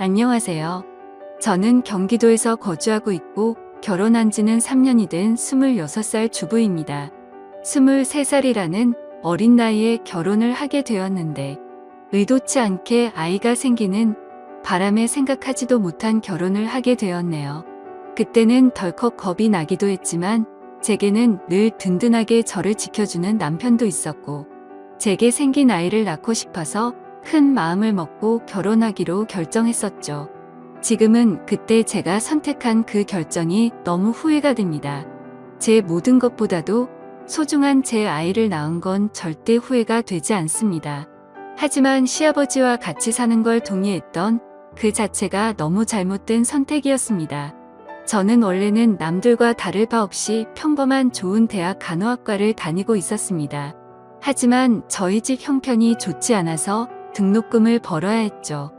안녕하세요. 저는 경기도에서 거주하고 있고 결혼한 지는 3년이 된 26살 주부입니다. 23살이라는 어린 나이에 결혼을 하게 되었는데 의도치 않게 아이가 생기는 바람에 생각하지도 못한 결혼을 하게 되었네요. 그때는 덜컥 겁이 나기도 했지만 제게는 늘 든든하게 저를 지켜주는 남편도 있었고 제게 생긴 아이를 낳고 싶어서 큰 마음을 먹고 결혼하기로 결정했었죠. 지금은 그때 제가 선택한 그 결정이 너무 후회가 됩니다. 제 모든 것보다도 소중한 제 아이를 낳은 건 절대 후회가 되지 않습니다. 하지만 시아버지와 같이 사는 걸 동의했던 그 자체가 너무 잘못된 선택이었습니다. 저는 원래는 남들과 다를 바 없이 평범한 좋은 대학 간호학과를 다니고 있었습니다. 하지만 저희 집 형편이 좋지 않아서 등록금을 벌어야 했죠.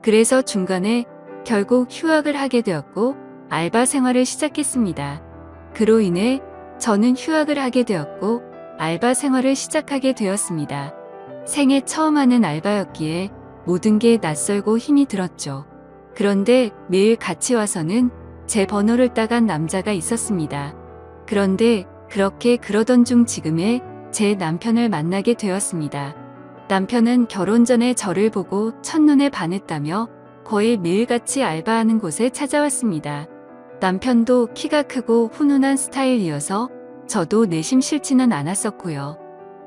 그래서 중간에 결국 휴학을 하게 되었고 알바 생활을 시작했습니다. 그로 인해 저는 휴학을 하게 되었고 알바 생활을 시작하게 되었습니다. 생애 처음 하는 알바였기에 모든 게 낯설고 힘이 들었죠. 그런데 매일 같이 와서는 제 번호를 따간 남자가 있었습니다. 그런데 그렇게 그러던 중 지금의 제 남편을 만나게 되었습니다. 남편은 결혼 전에 저를 보고 첫눈에 반했다며 거의 매일같이 알바하는 곳에 찾아왔습니다. 남편도 키가 크고 훈훈한 스타일이어서 저도 내심 싫지는 않았었고요.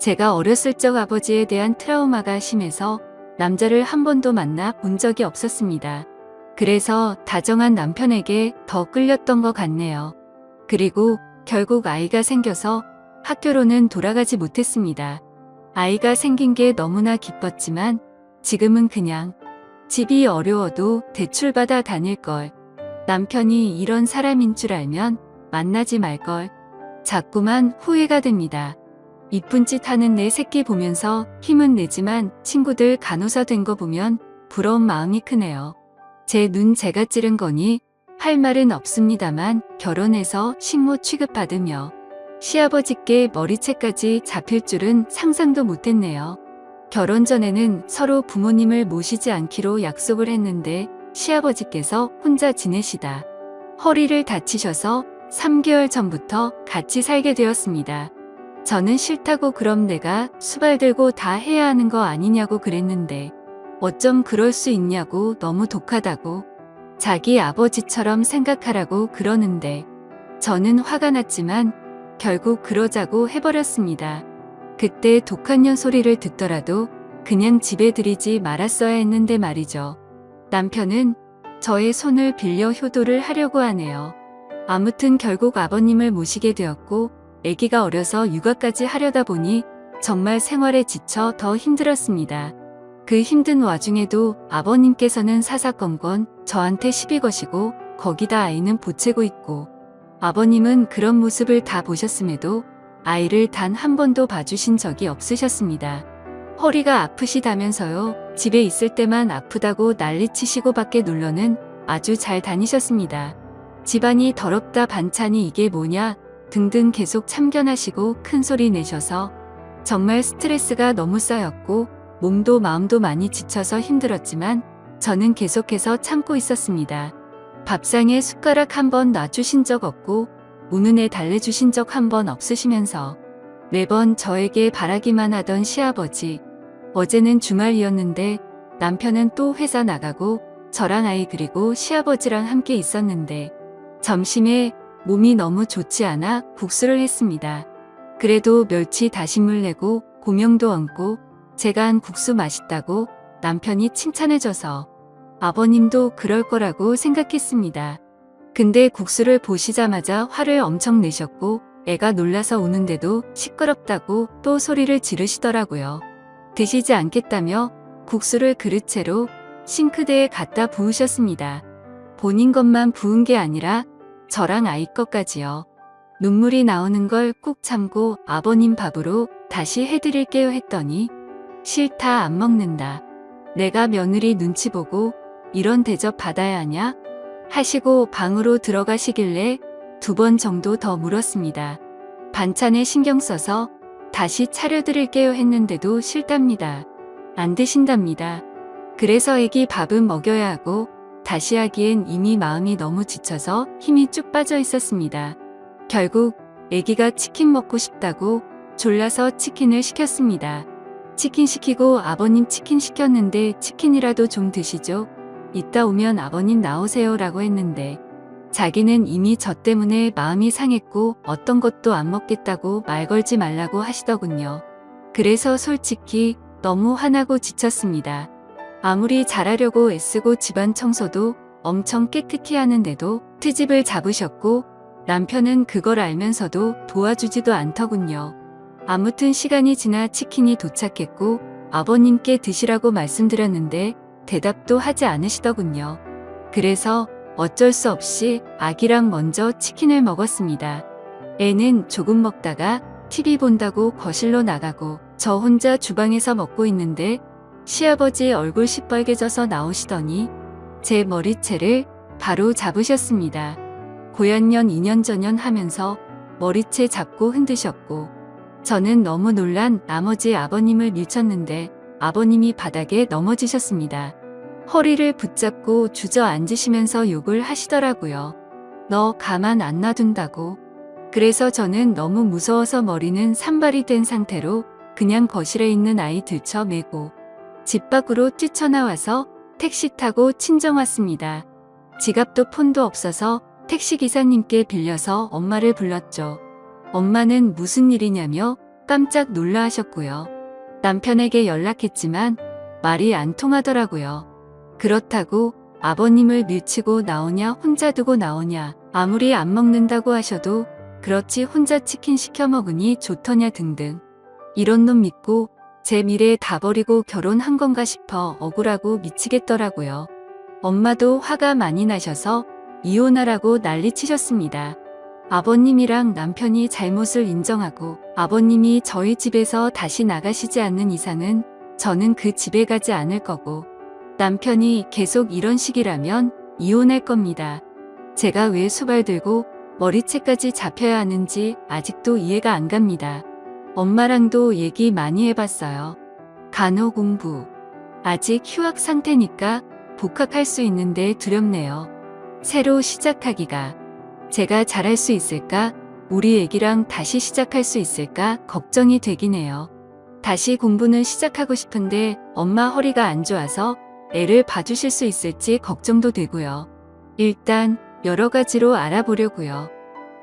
제가 어렸을 적 아버지에 대한 트라우마가 심해서 남자를 한 번도 만나 본 적이 없었습니다. 그래서 다정한 남편에게 더 끌렸던 것 같네요. 그리고 결국 아이가 생겨서 학교로는 돌아가지 못했습니다. 아이가 생긴 게 너무나 기뻤지만 지금은 그냥 집이 어려워도 대출받아 다닐걸. 남편이 이런 사람인 줄 알면 만나지 말걸. 자꾸만 후회가 됩니다. 이쁜 짓 하는 내 새끼 보면서 힘은 내지만 친구들 간호사 된 거 보면 부러운 마음이 크네요. 제 눈 제가 찌른 거니 할 말은 없습니다만 결혼해서 식모 취급받으며 시아버지께 머리채까지 잡힐 줄은 상상도 못했네요. 결혼 전에는 서로 부모님을 모시지 않기로 약속을 했는데 시아버지께서 혼자 지내시다 허리를 다치셔서 3개월 전부터 같이 살게 되었습니다. 저는 싫다고 그럼 내가 수발 들고 다 해야 하는 거 아니냐고 그랬는데 어쩜 그럴 수 있냐고 너무 독하다고 자기 아버지처럼 생각하라고 그러는데 저는 화가 났지만 결국 그러자고 해버렸습니다. 그때 독한 년 소리를 듣더라도 그냥 집에 들이지 말았어야 했는데 말이죠. 남편은 저의 손을 빌려 효도를 하려고 하네요. 아무튼 결국 아버님을 모시게 되었고 아기가 어려서 육아까지 하려다 보니 정말 생활에 지쳐 더 힘들었습니다. 그 힘든 와중에도 아버님께서는 사사건건 저한테 시비 거시고 거기다 아이는 보채고 있고 아버님은 그런 모습을 다 보셨음에도 아이를 단 한 번도 봐주신 적이 없으셨습니다. 허리가 아프시다면서요. 집에 있을 때만 아프다고 난리치시고 밖에 놀러는 아주 잘 다니셨습니다. 집안이 더럽다 반찬이 이게 뭐냐 등등 계속 참견하시고 큰 소리 내셔서 정말 스트레스가 너무 쌓였고 몸도 마음도 많이 지쳐서 힘들었지만 저는 계속해서 참고 있었습니다. 밥상에 숟가락 한 번 놔주신 적 없고 우는 애 달래주신 적 한 번 없으시면서 매번 저에게 바라기만 하던 시아버지. 어제는 주말이었는데 남편은 또 회사 나가고 저랑 아이 그리고 시아버지랑 함께 있었는데 점심에 몸이 너무 좋지 않아 국수를 했습니다. 그래도 멸치 다시물 내고 고명도 얹고 제가 한 국수 맛있다고 남편이 칭찬해줘서 아버님도 그럴 거라고 생각했습니다. 근데 국수를 보시자마자 화를 엄청 내셨고 애가 놀라서 우는데도 시끄럽다고 또 소리를 지르시더라고요. 드시지 않겠다며 국수를 그릇채로 싱크대에 갖다 부으셨습니다. 본인 것만 부은 게 아니라 저랑 아이 것까지요. 눈물이 나오는 걸 꾹 참고 아버님 밥으로 다시 해드릴게요 했더니 싫다 안 먹는다. 내가 며느리 눈치 보고 이런 대접 받아야 하냐? 하시고 방으로 들어가시길래 2번 정도 더 물었습니다. 반찬에 신경 써서 다시 차려드릴게요 했는데도 싫답니다. 안 드신답니다. 그래서 애기 밥은 먹여야 하고 다시 하기엔 이미 마음이 너무 지쳐서 힘이 쭉 빠져 있었습니다. 결국 아기가 치킨 먹고 싶다고 졸라서 치킨을 시켰습니다. 치킨 시키고 아버님 치킨 시켰는데 치킨이라도 좀 드시죠. 이따 오면 아버님 나오세요 라고 했는데 자기는 이미 저 때문에 마음이 상했고 어떤 것도 안 먹겠다고 말 걸지 말라고 하시더군요. 그래서 솔직히 너무 화나고 지쳤습니다. 아무리 잘하려고 애쓰고 집안 청소도 엄청 깨끗이 하는데도 트집을 잡으셨고 남편은 그걸 알면서도 도와주지도 않더군요. 아무튼 시간이 지나 치킨이 도착했고 아버님께 드시라고 말씀드렸는데 대답도 하지 않으시더군요. 그래서 어쩔 수 없이 아기랑 먼저 치킨을 먹었습니다. 애는 조금 먹다가 TV 본다고 거실로 나가고 저 혼자 주방에서 먹고 있는데 시아버지 얼굴 시뻘개져서 나오시더니 제 머리채를 바로 잡으셨습니다. 고연년 2년 전년 하면서 머리채 잡고 흔드셨고 저는 너무 놀란 나머지 아버님을 밀쳤는데 아버님이 바닥에 넘어지셨습니다. 허리를 붙잡고 주저앉으시면서 욕을 하시더라고요. 너 가만 안 놔둔다고. 그래서 저는 너무 무서워서 머리는 산발이 된 상태로 그냥 거실에 있는 아이 들쳐매고 집 밖으로 뛰쳐나와서 택시 타고 친정 왔습니다. 지갑도 폰도 없어서 택시기사님께 빌려서 엄마를 불렀죠. 엄마는 무슨 일이냐며 깜짝 놀라 하셨고요. 남편에게 연락했지만 말이 안 통하더라고요. 그렇다고 아버님을 밀치고 나오냐 혼자 두고 나오냐 아무리 안 먹는다고 하셔도 그렇지 혼자 치킨 시켜 먹으니 좋더냐 등등. 이런 놈 믿고 제 미래 다 버리고 결혼한 건가 싶어 억울하고 미치겠더라고요. 엄마도 화가 많이 나셔서 이혼하라고 난리치셨습니다. 아버님이랑 남편이 잘못을 인정하고 아버님이 저희 집에서 다시 나가시지 않는 이상은 저는 그 집에 가지 않을 거고 남편이 계속 이런 식이라면 이혼할 겁니다. 제가 왜 수발 들고 머리채까지 잡혀야 하는지 아직도 이해가 안 갑니다. 엄마랑도 얘기 많이 해봤어요. 간호공부. 아직 휴학 상태니까 복학할 수 있는데 두렵네요. 새로 시작하기가. 제가 잘할 수 있을까? 우리 애기랑 다시 시작할 수 있을까? 걱정이 되긴 해요. 다시 공부는 시작하고 싶은데 엄마 허리가 안 좋아서 애를 봐주실 수 있을지 걱정도 되고요. 일단 여러 가지로 알아보려고요.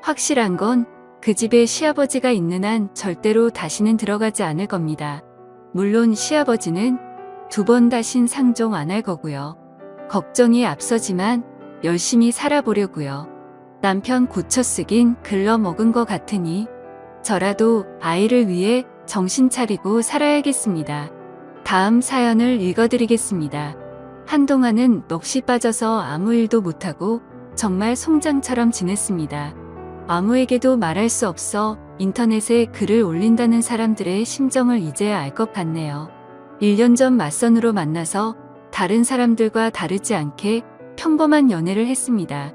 확실한 건 그 집에 시아버지가 있는 한 절대로 다시는 들어가지 않을 겁니다. 물론 시아버지는 2번 다신 상종 안 할 거고요. 걱정이 앞서지만 열심히 살아보려고요. 남편 고쳐쓰긴 글러먹은 것 같으니 저라도 아이를 위해 정신 차리고 살아야겠습니다. 다음 사연을 읽어드리겠습니다. 한동안은 넋이 빠져서 아무 일도 못하고 정말 송장처럼 지냈습니다. 아무에게도 말할 수 없어 인터넷에 글을 올린다는 사람들의 심정을 이제야 알 것 같네요. 1년 전 맞선으로 만나서 다른 사람들과 다르지 않게 평범한 연애를 했습니다.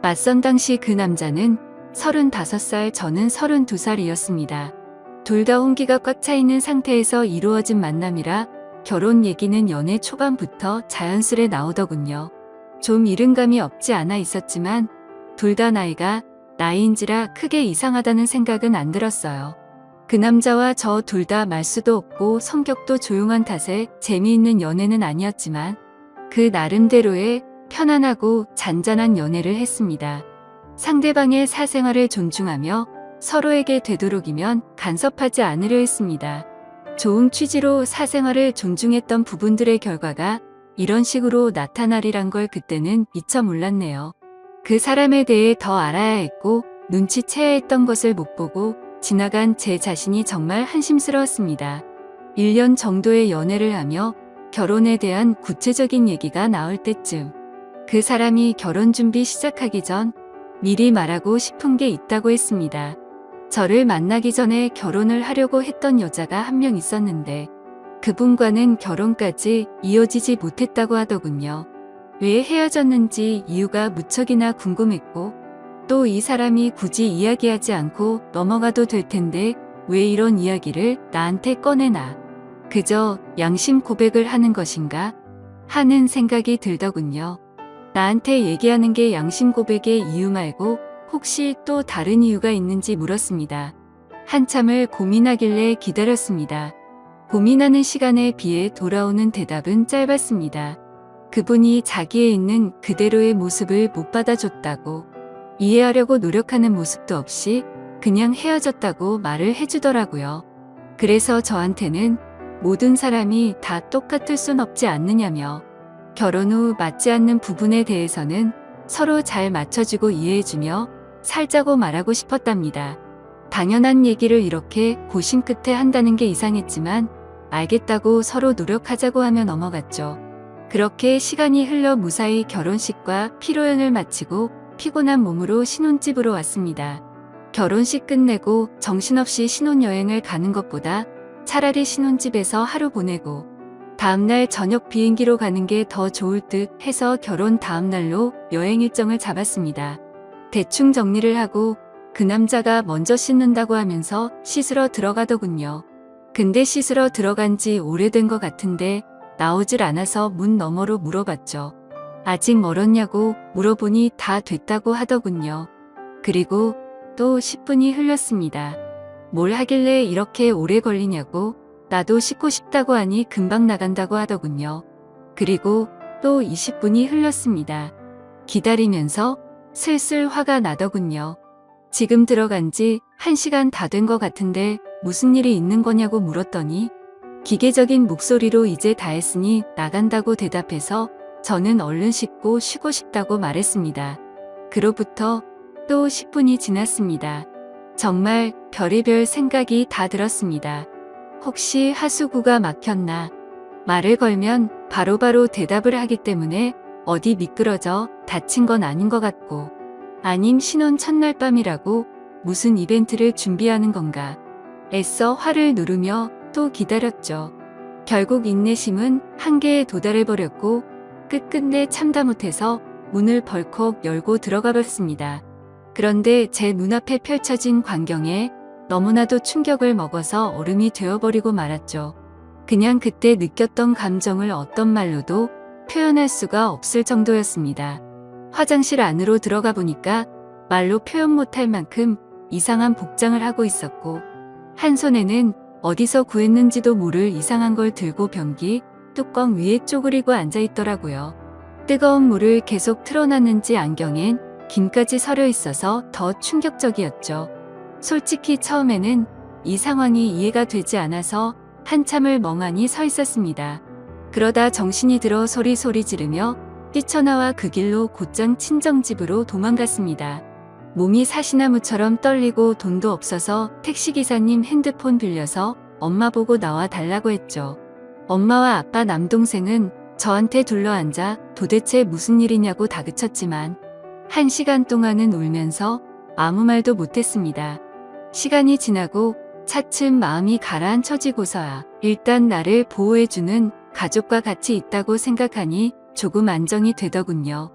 맞선 당시 그 남자는 35살, 저는 32살이었습니다. 둘 다 홍기가 꽉 차 있는 상태에서 이루어진 만남이라 결혼 얘기는 연애 초반부터 자연스레 나오더군요. 좀 이른감이 없지 않아 있었지만 둘 다 나이인지라 크게 이상하다는 생각은 안 들었어요. 그 남자와 저 둘 다 말수도 없고 성격도 조용한 탓에 재미있는 연애는 아니었지만 그 나름대로의 편안하고 잔잔한 연애를 했습니다. 상대방의 사생활을 존중하며 서로에게 되도록이면 간섭하지 않으려 했습니다. 좋은 취지로 사생활을 존중했던 부분들의 결과가 이런 식으로 나타나리란 걸 그때는 미처 몰랐네요. 그 사람에 대해 더 알아야 했고 눈치채야 했던 것을 못 보고 지나간 제 자신이 정말 한심스러웠습니다. 1년 정도의 연애를 하며 결혼에 대한 구체적인 얘기가 나올 때쯤 그 사람이 결혼 준비 시작하기 전 미리 말하고 싶은 게 있다고 했습니다. 저를 만나기 전에 결혼을 하려고 했던 여자가 한 명 있었는데 그분과는 결혼까지 이어지지 못했다고 하더군요. 왜 헤어졌는지 이유가 무척이나 궁금했고 또 이 사람이 굳이 이야기하지 않고 넘어가도 될 텐데 왜 이런 이야기를 나한테 꺼내나. 그저 양심 고백을 하는 것인가 하는 생각이 들더군요. 나한테 얘기하는 게 양심 고백의 이유 말고 혹시 또 다른 이유가 있는지 물었습니다. 한참을 고민하길래 기다렸습니다. 고민하는 시간에 비해 돌아오는 대답은 짧았습니다. 그분이 자기에 있는 그대로의 모습을 못 받아줬다고, 이해하려고 노력하는 모습도 없이 그냥 헤어졌다고 말을 해주더라고요. 그래서 저한테는 모든 사람이 다 똑같을 순 없지 않느냐며, 결혼 후 맞지 않는 부분에 대해서는 서로 잘 맞춰주고 이해해주며 살자고 말하고 싶었답니다. 당연한 얘기를 이렇게 고심 끝에 한다는 게 이상했지만 알겠다고 서로 노력하자고 하며 넘어갔죠. 그렇게 시간이 흘러 무사히 결혼식과 피로연을 마치고 피곤한 몸으로 신혼집으로 왔습니다. 결혼식 끝내고 정신없이 신혼여행을 가는 것보다 차라리 신혼집에서 하루 보내고 다음날 저녁 비행기로 가는 게 더 좋을 듯 해서 결혼 다음날로 여행 일정을 잡았습니다. 대충 정리를 하고 그 남자가 먼저 씻는다고 하면서 씻으러 들어가더군요. 근데 씻으러 들어간 지 오래된 것 같은데 나오질 않아서 문 너머로 물어봤죠. 아직 멀었냐고 물어보니 다 됐다고 하더군요. 그리고 또 10분이 흘렀습니다. 뭘 하길래 이렇게 오래 걸리냐고, 나도 씻고 싶다고 하니 금방 나간다고 하더군요. 그리고 또 20분이 흘렀습니다. 기다리면서 슬슬 화가 나더군요. 지금 들어간 지 1시간 다 된 것 같은데 무슨 일이 있는 거냐고 물었더니 기계적인 목소리로 이제 다 했으니 나간다고 대답해서 저는 얼른 씻고 쉬고 싶다고 말했습니다. 그로부터 또 10분이 지났습니다. 정말 별의별 생각이 다 들었습니다. 혹시 하수구가 막혔나? 말을 걸면 바로바로 대답을 하기 때문에 어디 미끄러져 다친 건 아닌 것 같고, 아님 신혼 첫날 밤이라고 무슨 이벤트를 준비하는 건가? 애써 화를 누르며 또 기다렸죠. 결국 인내심은 한계에 도달해버렸고 끝끝내 참다 못해서 문을 벌컥 열고 들어가 봤습니다. 그런데 제 눈앞에 펼쳐진 광경에 너무나도 충격을 먹어서 얼음이 되어버리고 말았죠. 그냥 그때 느꼈던 감정을 어떤 말로도 표현할 수가 없을 정도였습니다. 화장실 안으로 들어가 보니까 말로 표현 못할 만큼 이상한 복장을 하고 있었고, 한 손에는 어디서 구했는지도 모를 이상한 걸 들고 변기 뚜껑 위에 쪼그리고 앉아 있더라고요. 뜨거운 물을 계속 틀어놨는지 안경엔 김까지 서려 있어서 더 충격적이었죠. 솔직히 처음에는 이 상황이 이해가 되지 않아서 한참을 멍하니 서 있었습니다. 그러다 정신이 들어 소리소리 지르며 뛰쳐나와 그 길로 곧장 친정집으로 도망갔습니다. 몸이 사시나무처럼 떨리고 돈도 없어서 택시기사님 핸드폰 빌려서 엄마 보고 나와 달라고 했죠. 엄마와 아빠 남동생은 저한테 둘러앉아 도대체 무슨 일이냐고 다그쳤지만 1시간 동안은 울면서 아무 말도 못했습니다. 시간이 지나고 차츰 마음이 가라앉혀지고서야 일단 나를 보호해주는 가족과 같이 있다고 생각하니 조금 안정이 되더군요.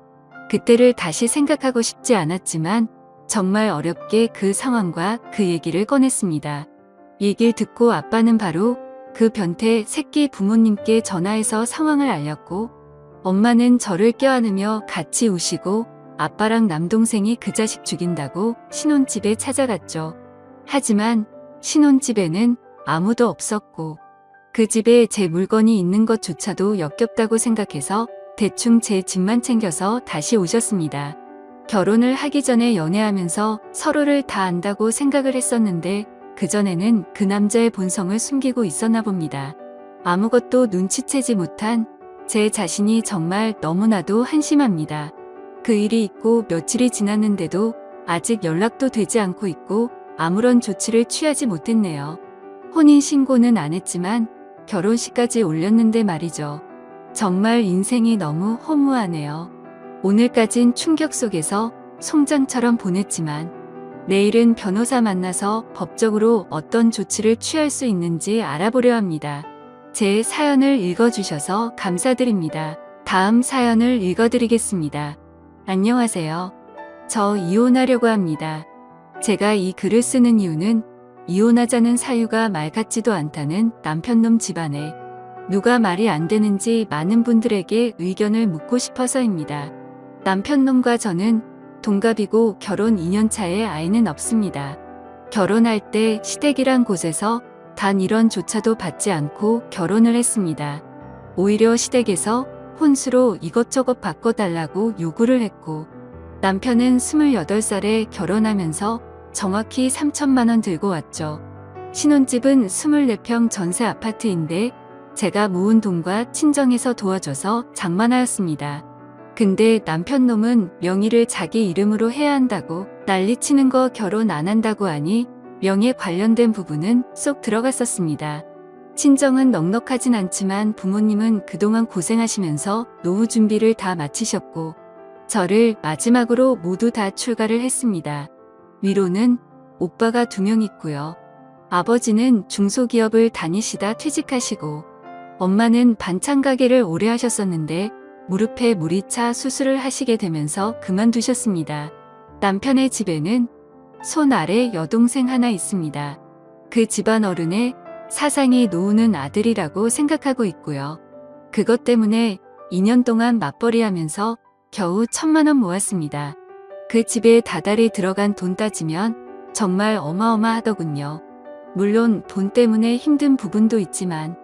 그때를 다시 생각하고 싶지 않았지만 정말 어렵게 그 상황과 그 얘기를 꺼냈습니다. 얘기를 듣고 아빠는 바로 그 변태 새끼 부모님께 전화해서 상황을 알렸고, 엄마는 저를 껴안으며 같이 우시고 아빠랑 남동생이 그 자식 죽인다고 신혼집에 찾아갔죠. 하지만 신혼집에는 아무도 없었고 그 집에 제 물건이 있는 것조차도 역겹다고 생각해서 대충 제 집만 챙겨서 다시 오셨습니다. 결혼을 하기 전에 연애하면서 서로를 다 안다고 생각을 했었는데 그전에는 그 남자의 본성을 숨기고 있었나 봅니다. 아무것도 눈치채지 못한 제 자신이 정말 너무나도 한심합니다. 그 일이 있고 며칠이 지났는데도 아직 연락도 되지 않고 있고 아무런 조치를 취하지 못했네요. 혼인신고는 안 했지만 결혼식까지 올렸는데 말이죠. 정말 인생이 너무 허무하네요. 오늘까진 충격 속에서 송장처럼 보냈지만 내일은 변호사 만나서 법적으로 어떤 조치를 취할 수 있는지 알아보려 합니다. 제 사연을 읽어주셔서 감사드립니다. 다음 사연을 읽어드리겠습니다. 안녕하세요. 저 이혼하려고 합니다. 제가 이 글을 쓰는 이유는 이혼하자는 사유가 말 같지도 않다는 남편놈 집안에 누가 말이 안 되는지 많은 분들에게 의견을 묻고 싶어서입니다. 남편놈과 저는 동갑이고 결혼 2년 차에 아이는 없습니다. 결혼할 때 시댁이란 곳에서 단 1원조차도 받지 않고 결혼을 했습니다. 오히려 시댁에서 혼수로 이것저것 바꿔달라고 요구를 했고, 남편은 28살에 결혼하면서 정확히 3천만 원 들고 왔죠. 신혼집은 24평 전세 아파트인데 제가 모은 돈과 친정에서 도와줘서 장만하였습니다. 근데 남편놈은 명의를 자기 이름으로 해야 한다고 난리치는 거, 결혼 안 한다고 하니 명예 관련된 부분은 쏙 들어갔었습니다. 친정은 넉넉하진 않지만 부모님은 그동안 고생하시면서 노후 준비를 다 마치셨고 저를 마지막으로 모두 다 출가를 했습니다. 위로는 오빠가 2명 있고요. 아버지는 중소기업을 다니시다 퇴직하시고, 엄마는 반찬 가게를 오래 하셨었는데 무릎에 물이 차 수술을 하시게 되면서 그만두셨습니다. 남편의 집에는 손 아래 여동생 하나 있습니다. 그 집안 어른의 사상이 노후는 아들이라고 생각하고 있고요. 그것 때문에 2년 동안 맞벌이하면서 겨우 1,000만 원 모았습니다. 그 집에 다달이 들어간 돈 따지면 정말 어마어마하더군요. 물론 돈 때문에 힘든 부분도 있지만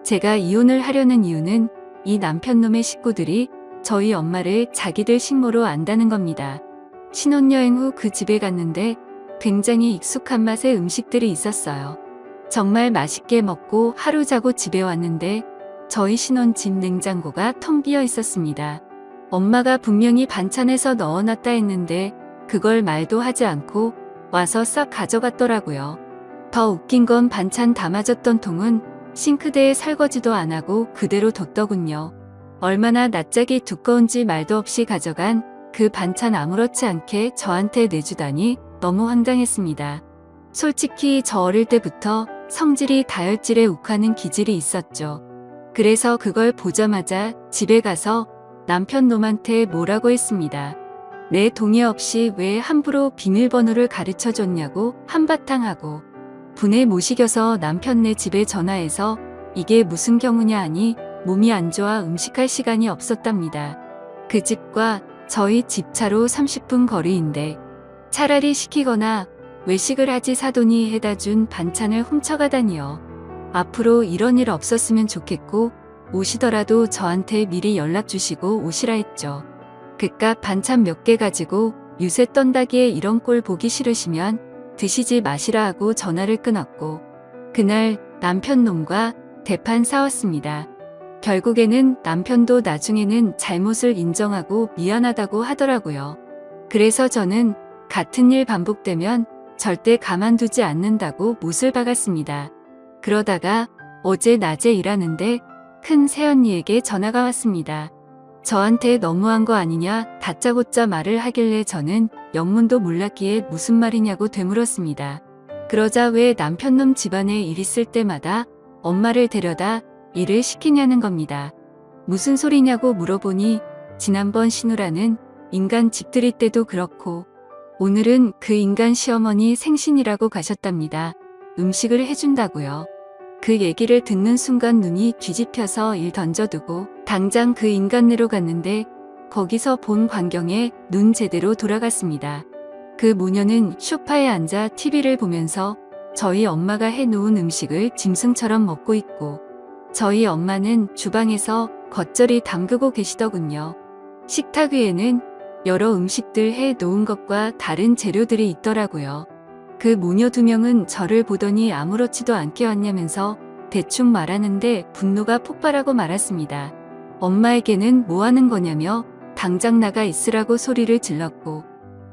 제가 이혼을 하려는 이유는 이 남편놈의 식구들이 저희 엄마를 자기들 식모로 안다는 겁니다. 신혼여행 후 그 집에 갔는데 굉장히 익숙한 맛의 음식들이 있었어요. 정말 맛있게 먹고 하루 자고 집에 왔는데 저희 신혼집 냉장고가 텅 비어 있었습니다. 엄마가 분명히 반찬에서 넣어놨다 했는데 그걸 말도 하지 않고 와서 싹 가져갔더라고요. 더 웃긴 건 반찬 담아줬던 통은 싱크대에 설거지도 안 하고 그대로 뒀더군요. 얼마나 낯짝이 두꺼운지 말도 없이 가져간 그 반찬 아무렇지 않게 저한테 내주다니 너무 황당했습니다. 솔직히 저 어릴 때부터 성질이 다혈질에 욱하는 기질이 있었죠. 그래서 그걸 보자마자 집에 가서 남편놈한테 뭐라고 했습니다. 내 동의 없이 왜 함부로 비밀번호를 가르쳐줬냐고 한바탕 하고, 분에 못 이겨서 남편네 집에 전화해서 이게 무슨 경우냐 하니 몸이 안 좋아 음식할 시간이 없었답니다. 그 집과 저희 집 차로 30분 거리인데 차라리 시키거나 외식을 하지 사돈이 해다 준 반찬을 훔쳐가다니요. 앞으로 이런 일 없었으면 좋겠고 오시더라도 저한테 미리 연락 주시고 오시라 했죠. 그깟 반찬 몇 개 가지고 유세 떤다기에 이런 꼴 보기 싫으시면 드시지 마시라 하고 전화를 끊었고, 그날 남편놈과 대판 싸웠습니다. 결국에는 남편도 나중에는 잘못을 인정하고 미안하다고 하더라고요. 그래서 저는 같은 일 반복되면 절대 가만두지 않는다고 못을 박았습니다. 그러다가 어제 낮에 일하는데 큰 새언니에게 전화가 왔습니다. 저한테 너무한 거 아니냐 다짜고짜 말을 하길래 저는 영문도 몰랐기에 무슨 말이냐고 되물었습니다. 그러자 왜 남편놈 집안에 일 있을 때마다 엄마를 데려다 일을 시키냐는 겁니다. 무슨 소리냐고 물어보니 지난번 신우라는 인간 집 들일 때도 그렇고 오늘은 그 인간 시어머니 생신이라고 가셨답니다. 음식을 해준다고요. 그 얘기를 듣는 순간 눈이 뒤집혀서 일 던져두고 당장 그 인간네로 갔는데 거기서 본 광경에 눈 제대로 돌아갔습니다. 그 모녀는 소파에 앉아 TV를 보면서 저희 엄마가 해놓은 음식을 짐승처럼 먹고 있고 저희 엄마는 주방에서 겉절이 담그고 계시더군요. 식탁 위에는 여러 음식들 해놓은 것과 다른 재료들이 있더라고요. 그 모녀 2명은 저를 보더니 아무렇지도 않게 왔냐면서 대충 말하는데 분노가 폭발하고 말았습니다. 엄마에게는 뭐 하는 거냐며 당장 나가 있으라고 소리를 질렀고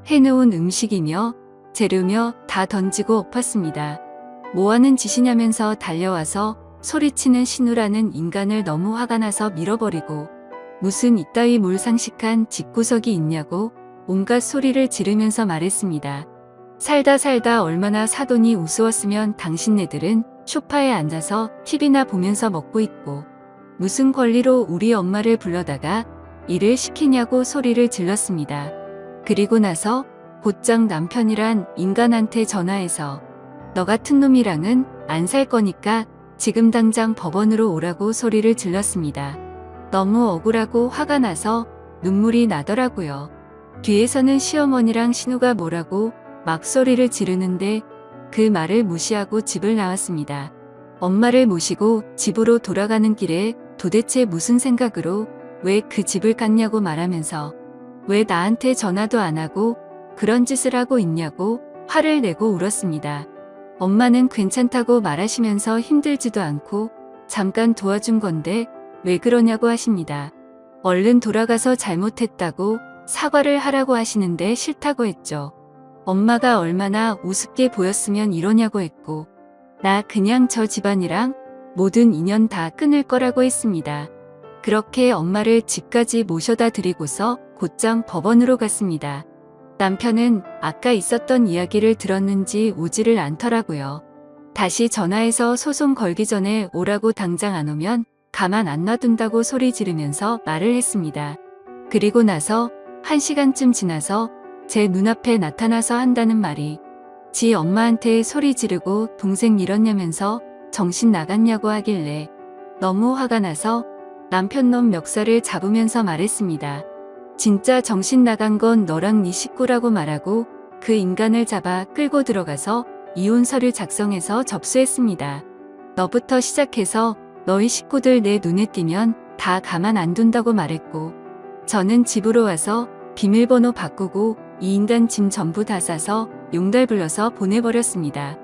해놓은 음식이며 재료며 다 던지고 엎었습니다. 뭐 하는 짓이냐면서 달려와서 소리치는 신우라는 인간을 너무 화가 나서 밀어버리고 무슨 이따위 몰상식한 집구석이 있냐고 온갖 소리를 지르면서 말했습니다. 살다 얼마나 사돈이 우스웠으면 당신네들은 소파에 앉아서 TV나 보면서 먹고 있고 무슨 권리로 우리 엄마를 불러다가 일을 시키냐고 소리를 질렀습니다. 그리고 나서 곧장 남편이란 인간한테 전화해서 너 같은 놈이랑은 안 살 거니까 지금 당장 법원으로 오라고 소리를 질렀습니다. 너무 억울하고 화가 나서 눈물이 나더라고요. 뒤에서는 시어머니랑 신우가 뭐라고 막 소리를 지르는데 그 말을 무시하고 집을 나왔습니다. 엄마를 모시고 집으로 돌아가는 길에 도대체 무슨 생각으로 왜 그 집을 갔냐고 말하면서 왜 나한테 전화도 안 하고 그런 짓을 하고 있냐고 화를 내고 울었습니다. 엄마는 괜찮다고 말하시면서 힘들지도 않고 잠깐 도와준 건데 왜 그러냐고 하십니다. 얼른 돌아가서 잘못했다고 사과를 하라고 하시는데 싫다고 했죠. 엄마가 얼마나 우습게 보였으면 이러냐고 했고 나 그냥 저 집안이랑 모든 인연 다 끊을 거라고 했습니다. 그렇게 엄마를 집까지 모셔다 드리고서 곧장 법원으로 갔습니다. 남편은 아까 있었던 이야기를 들었는지 오지를 않더라고요. 다시 전화해서 소송 걸기 전에 오라고 당장 안 오면 가만 안 놔둔다고 소리 지르면서 말을 했습니다. 그리고 나서 1시간쯤 지나서 제 눈앞에 나타나서 한다는 말이 지 엄마한테 소리 지르고 동생 잃었냐면서 정신 나갔냐고 하길래 너무 화가 나서 남편놈 멱살을 잡으면서 말했습니다. 진짜 정신 나간 건 너랑 네 식구라고 말하고 그 인간을 잡아 끌고 들어가서 이혼 서류 작성해서 접수했습니다. 너부터 시작해서 너희 식구들 내 눈에 띄면 다 가만 안 둔다고 말했고 저는 집으로 와서 비밀번호 바꾸고 이 인간 짐 전부 다 싸서 용달 불러서 보내버렸습니다.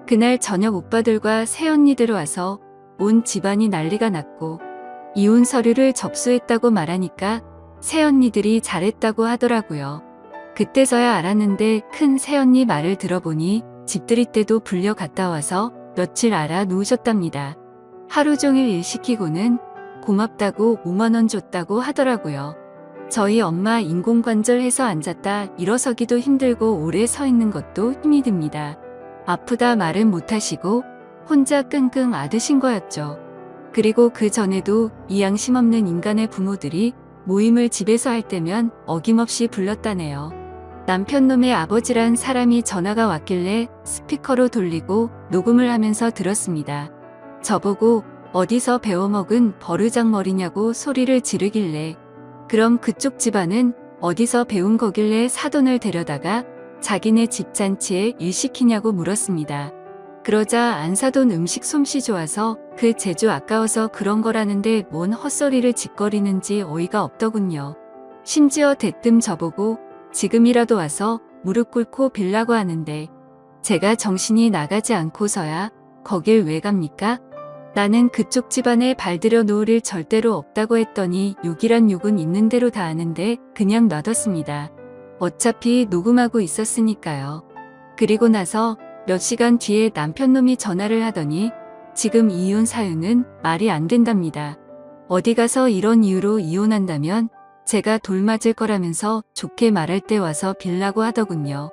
그날 저녁 오빠들과 새언니들 와서 온 집안이 난리가 났고 이혼 서류를 접수했다고 말하니까 새언니들이 잘했다고 하더라고요. 그때서야 알았는데 큰 새언니 말을 들어보니 집들이 때도 불려 갔다 와서 며칠 알아 놓으셨답니다. 하루 종일 일 시키고는 고맙다고 5만 원 줬다고 하더라고요. 저희 엄마 인공관절 해서 앉았다 일어서기도 힘들고 오래 서 있는 것도 힘이 듭니다. 아프다 말은 못하시고 혼자 끙끙 앓으신 거였죠. 그리고 그 전에도 이 양심 없는 인간의 부모들이 모임을 집에서 할 때면 어김없이 불렀다네요. 남편놈의 아버지란 사람이 전화가 왔길래 스피커로 돌리고 녹음을 하면서 들었습니다. 저보고 어디서 배워먹은 버르장머리냐고 소리를 지르길래 그럼 그쪽 집안은 어디서 배운 거길래 사돈을 데려다가 자기네 집 잔치에 일 시키냐고 물었습니다. 그러자 안사돈 음식 솜씨 좋아서 그 재주 아까워서 그런 거라는데 뭔 헛소리를 짓거리는지 어이가 없더군요. 심지어 대뜸 저보고 지금이라도 와서 무릎 꿇고 빌라고 하는데 제가 정신이 나가지 않고서야 거길 왜 갑니까? 나는 그쪽 집안에 발들여 놓을 일 절대로 없다고 했더니 욕이란 욕은 있는 대로 다 아는데 그냥 놔뒀습니다. 어차피 녹음하고 있었으니까요. 그리고 나서 몇 시간 뒤에 남편놈이 전화를 하더니 지금 이혼 사유는 말이 안 된답니다. 어디 가서 이런 이유로 이혼한다면 제가 돌 맞을 거라면서 좋게 말할 때 와서 빌라고 하더군요.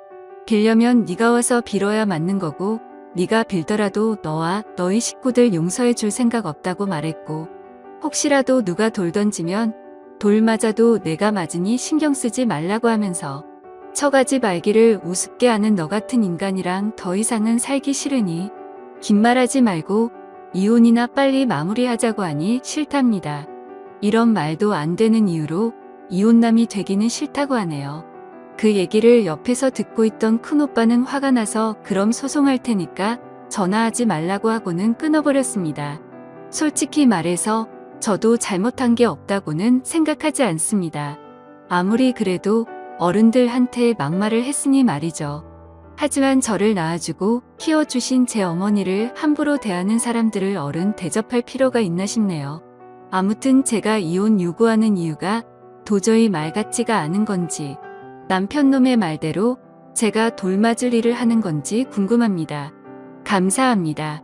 빌려면 네가 와서 빌어야 맞는 거고 네가 빌더라도 너와 너희 식구들 용서해 줄 생각 없다고 말했고 혹시라도 누가 돌 던지면 돌 맞아도 내가 맞으니 신경 쓰지 말라고 하면서 처가지 말기를 우습게 하는 너 같은 인간이랑 더 이상은 살기 싫으니 긴 말하지 말고 이혼이나 빨리 마무리하자고 하니 싫답니다. 이런 말도 안 되는 이유로 이혼남이 되기는 싫다고 하네요. 그 얘기를 옆에서 듣고 있던 큰오빠는 화가 나서 그럼 소송할 테니까 전화하지 말라고 하고는 끊어버렸습니다. 솔직히 말해서 저도 잘못한 게 없다고는 생각하지 않습니다. 아무리 그래도 어른들한테 막말을 했으니 말이죠. 하지만 저를 낳아주고 키워주신 제 어머니를 함부로 대하는 사람들을 어른 대접할 필요가 있나 싶네요. 아무튼 제가 이혼 요구하는 이유가 도저히 말 같지가 않은 건지 남편놈의 말대로 제가 돌 맞을 일을 하는 건지 궁금합니다. 감사합니다.